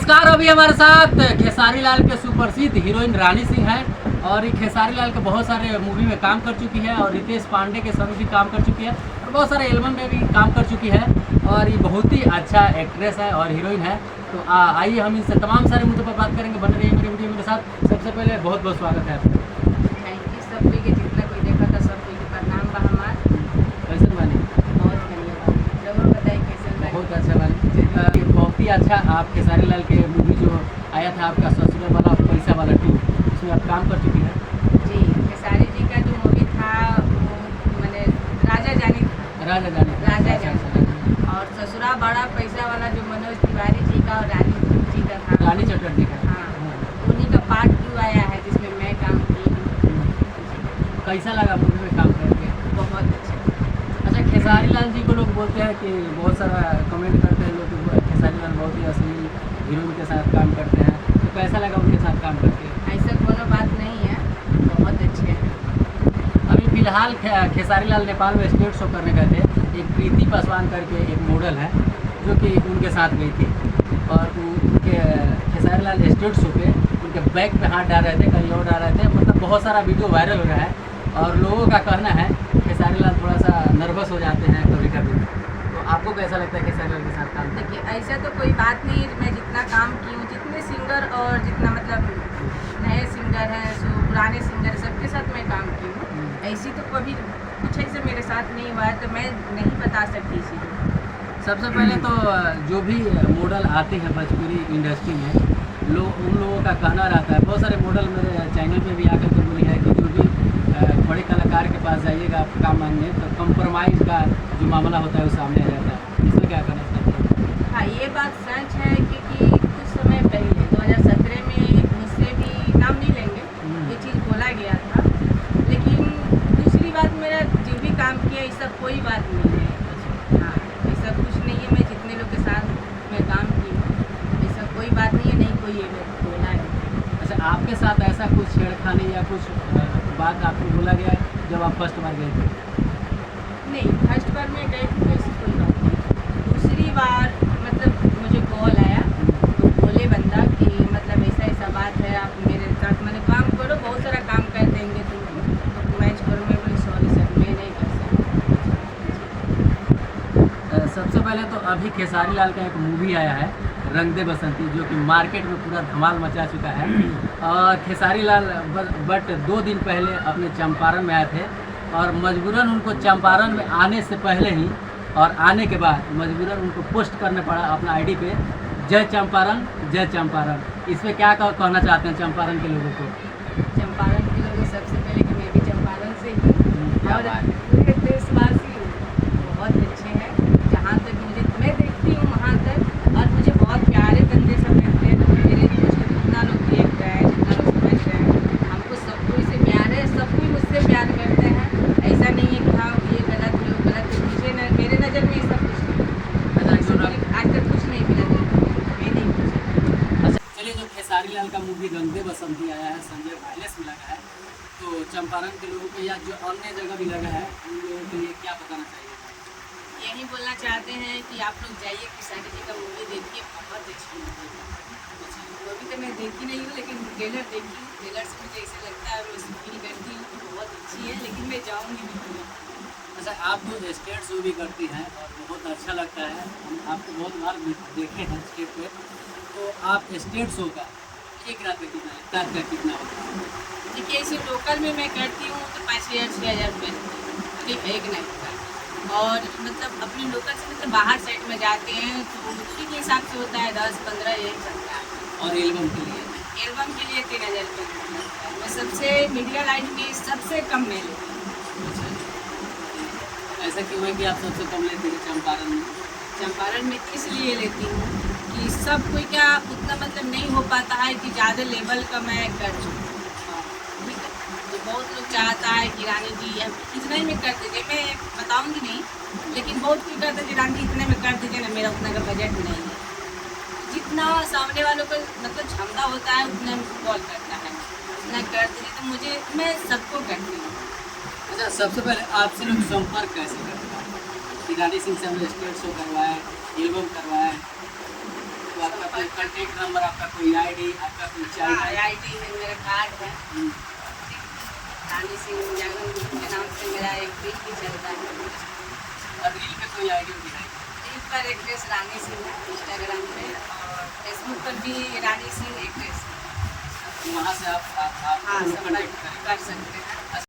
नमस्कार। अभी हमारे साथ खेसारी लाल के सुप्रसिद्ध हीरोइन रानी सिंह है और ये खेसारी लाल के बहुत सारे मूवी में काम कर चुकी है और रितेश पांडे के संग भी काम कर चुकी है और बहुत सारे एल्बम में भी काम कर चुकी है और ये बहुत ही अच्छा एक्ट्रेस है और हीरोइन है। तो आइए हम इनसे तमाम सारे मुद्दों पर बात करेंगे। बने रहिए मेरी वीडियो मेरे साथ। सबसे पहले बहुत बहुत स्वागत है आपका। थैंक यू सब कोई के जितना कोई देखा था सब कोई के प्रणाम बा हमार। कैसे वाली? बहुत धन्यवाद। जरूर बताइए कैसे बा। बहुत अच्छा वाली बहुत ही अच्छा। आप खेसारी लाल के मूवी जो आया था आपका ससुर वाला पैसा वाला 2, इसमें आप काम कर चुकी हैं। जी खेसारी जी का जो मूवी था वो मैंने राजा जानी और ससुरा बड़ा पैसा वाला जो मनोज तिवारी जी का और रानी जी का था, रानी चटर्जी का। हाँ उन्हीं का पार्ट 2 आया है जिसमें मैं काम की हूँ। कैसा लगा मूवी में काम करके? बहुत अच्छा। खेसारी लाल जी को लोग बोलते हैं कि बहुत सारा कमेंट करते हैं लोग कि खेसारी लाल बहुत ही असली हीरोइन के साथ काम करते हैं, तो कैसा लगा उनके साथ काम करके? ऐसा कोनो बात नहीं है, बहुत अच्छे हैं। अभी फिलहाल खेसारी लाल नेपाल में स्टेट शो करने गए थे। एक प्रीति पासवान करके एक मॉडल है जो कि उनके साथ गई थी और उनके खेसारी लाल स्टेट शो पे उनके बैक पे हाथ डाल रहे थे, कहीं और डाल रहे थे। मतलब बहुत सारा वीडियो वायरल हो रहा है और लोगों का कहना है खेसारी लाल थोड़ा सा नर्वस हो जाते हैं कभी कभी। तो आपको कैसा लगता है खेसारी लाल के साथ काम? देखिए ऐसा तो कोई बात नहीं है। मैं जितना काम की हूँ, जितने सिंगर और जितना मतलब नए सिंगर हैं सो पुराने सिंगर सबके साथ मैं काम की हूँ। ऐसी तो कभी कुछ ऐसे मेरे साथ नहीं हुआ है तो मैं नहीं बता सकती इसी को। सबसे पहले तो जो भी मॉडल आते हैं भोजपुरी इंडस्ट्री में उन लोगों का कहना रहता है, बहुत सारे मॉडल मेरे चैनल पे भी आकर के बोली है कि जो भी बड़े कलाकार के पास जाइएगा आप काम मांगने तो कंप्रोमाइज़ का जो मामला होता है वो सामने आ जाता है। इसमें क्या कहना चाहते हैं? हाँ ये बात सच है क्योंकि कुछ समय पहले 2017 में मुझसे भी नाम नहीं लेंगे ये चीज़ बोला गया था, लेकिन दूसरी बात मेरा जो भी काम किया ऐसा कोई बात नहीं है। हाँ ऐसा कुछ नहीं है। मैं जितने लोग के साथ मैं काम की हूँ ऐसा कोई बात नहीं है, नहीं कोई ये बोला है। अच्छा, आपके साथ ऐसा कुछ छेड़खानी या कुछ बात आपको बोला गया है जब आप फर्स्ट बार गए थे? नहीं फर्स्ट बार मैं गई थी तो ऐसी कोई बात नहीं। दूसरी बार मतलब मुझे कॉल आया तो बोले बंदा कि मतलब ऐसा ऐसा बात है, आप मेरे साथ मैंने काम करो, बहुत सारा काम कर देंगे तुमको, मैच करो। मैं बोली सॉरी सर मैं नहीं कर सकती। सबसे पहले तो अभी खेसारी लाल का एक मूवी आया है रंग दे बसंती जो कि मार्केट में पूरा धमाल मचा चुका है और खेसारी लाल बट 2 दिन पहले अपने चंपारण में आए थे और मजबूरन उनको चंपारण में आने से पहले ही और आने के बाद मजबूरन उनको पोस्ट करना पड़ा अपना आईडी पे, जय चंपारण जय चंपारण। इसमें क्या कहना चाहते हैं चंपारण के लोगों को? चंपारण के लोग सबसे पहले कि मैं भी चंपारण से ही और पूरे देशवासी बहुत अच्छे हैं। जहाँ तक मुझे मैं देखती हूँ वहाँ तक और मुझे बहुत प्यारे बंदे सब लगते हैं। मेरे मुझे जितना लोग देख रहे हैं, जितना लोग समझ रहे हैं, हमको सब कोई से प्यार है, सब कोई मुझसे प्यार करते हैं। ऐसा नहीं है कि हाँ ये गलत लोग गलत है। मुझे मेरे नज़र में ये सब कुछ नहीं, आज तक कुछ नहीं मिला मैं नहीं कुछ। अच्छा चलिए, जो खेसारी लाल का मूवी रंग दे बसंती आया है संजय वायलेस में लगा है, तो चंपारण के लोगों को या जो अन्य जगह भी लगा है उन लोगों के लिए क्या बताना चाहिए? यही बोलना चाहते हैं कि आप लोग जाइए खेसारी जी का मूवी देखिए, बहुत अच्छी मूवी है। मूवी तो मैं देखी नहीं हूँ लेकिन ट्रेलर देखी, ट्रेलर से मुझे ऐसा लगता है मैं फील करती हूँ कि बहुत अच्छी है, लेकिन मैं जाऊँगी नहीं। अच्छा, आप जो स्टेट शो भी करती हैं और बहुत अच्छा लगता है, हम आपको बहुत बार देखे हैं स्टेट पे, तो आप स्टेट शो का एक रात का कितना होता है? देखिए ऐसे लोकल में मैं करती हूँ तो 5,000-6,000 रुपये ठीक एक नाइट का, और मतलब अपने लोकल से मतलब बाहर साइड में जाते हैं तो दूरी के हिसाब से होता है 10-15 यही चलता है। और एल्बम के लिए? एल्बम के लिए 3,000 रुपये लगता है। मैं सबसे मीडिया लाइन में सबसे कम मैं लेती हूँ। अच्छा, ऐसा क्यों है कि आप सबसे कम लेते हैं चंपारण में? चंपारण में इसलिए लेती हूँ कि सब कोई क्या उतना मतलब नहीं हो पाता है कि ज़्यादा लेवल का मैं कर चुकी हूँ। ठीक है, तो बहुत लोग चाहता है कि रानी जी अब इतना ही में कर दीजिए, मैं बताऊँगी नहीं, लेकिन बहुत कोई कहता है कि रानी जी इतने में कर दीजिए ना, मेरा उतना का बजट नहीं है। जितना सामने वालों का मतलब क्षमता होता है उतना कॉल करता है, उतना कर दीजिए तो मुझे मैं सबको करती हूँ। अच्छा, सबसे पहले आपसे लोग संपर्क कैसे करते हैं कि रानी सिंह से हमने स्टेट शो करवाए, एल्बम करवाए, तो आपका कोई कॉन्टेक्ट नंबर, आपका कोई आईडी, आपका कोई चैनल? आईडी है, मेरा कार्ड है, रानी सिंह जागरण ग्रुप के नाम से मेरा एक रील भी चलता है। और रील पे कोई आईडी भी है? रील पर एक्ट्रेस रानी सिंह है इंस्टाग्राम पे, और फेसबुक पर भी रानी सिंह एक्ट्रेस है। वहाँ से आप हाँ, कॉन्टेक्ट संपर्क कर सकते हैं।